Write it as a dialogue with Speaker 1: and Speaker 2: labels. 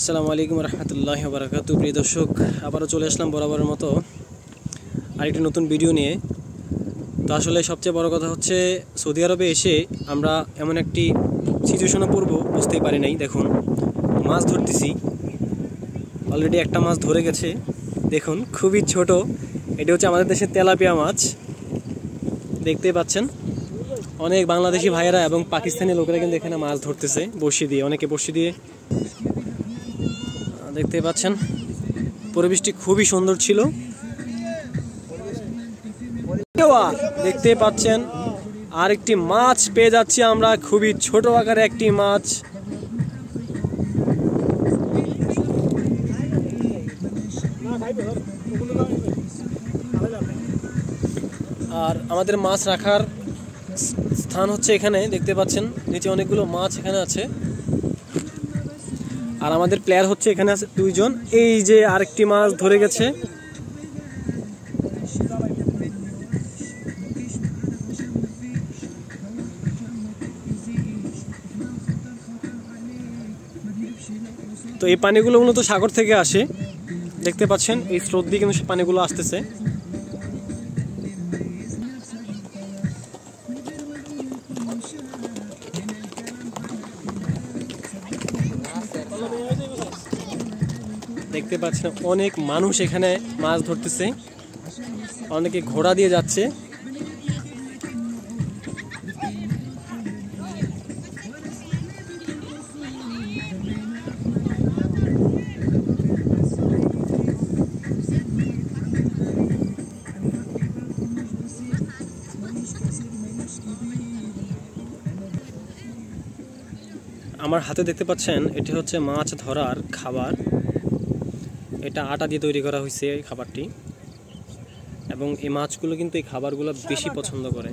Speaker 1: আসসালামু আলাইকুম রহমতুল্লাহি ওয়া বারাকাতুহু। প্রিয় দর্শক, আবারও চলে আসলাম বরাবরের মতো আরেকটি নতুন ভিডিও নিয়ে। তো আসলে সবচেয়ে বড় কথা হচ্ছে, সৌদি আরবে এসে আমরা এমন একটি সিচুয়েশনে পড়ব বুঝতেই পারি নাই। দেখুন, মাছ ধরতেছি, অলরেডি একটা মাছ ধরে গেছে। দেখুন, খুবই ছোট, এটি হচ্ছে আমাদের দেশের তেলাপিয়া মাছ। দেখতেই পাচ্ছেন, অনেক বাংলাদেশি ভাইয়েরা এবং পাকিস্তানি লোকেরা কিন্তু এখানে মাছ ধরতেছে বড়শি দিয়ে, অনেকে বড়শি দিয়ে। দেখতে পাচ্ছেন, পরিবেশটি খুবই সুন্দর ছিল। দেখতে পাচ্ছেন, আরেকটি মাছ পেয়ে যাচ্ছি আমরা, খুবই ছোট আকারে একটি মাছ। আর আমাদের মাছ রাখার স্থান হচ্ছে এখানে, দেখতে পাচ্ছেন নিচে অনেকগুলো মাছ এখানে আছে। আর আমাদের প্লেয়ার হচ্ছে এখানে আছে দুইজন। এই যে আরেকটি মাছ ধরে গেছে। তো এই পানিগুলো মূলত সাগর থেকে আসে, দেখতে পাচ্ছেন এই স্রোত দিয়ে কিন্তু পানিগুলো আসতেছে। দেখতে পাচ্ছেন অনেক মানুষ এখানে মাছ ধরতেছে, অনেকে ঘোড়া দিয়ে যাচ্ছে। আমার হাতে দেখতে পাচ্ছেন, এটি হচ্ছে মাছ ধরার খাবার। এটা আটা দিয়ে তৈরি করা হয়েছে এই খাবারটি, এবং এই মাছগুলো কিন্তু এই খাবারগুলো বেশি পছন্দ করে।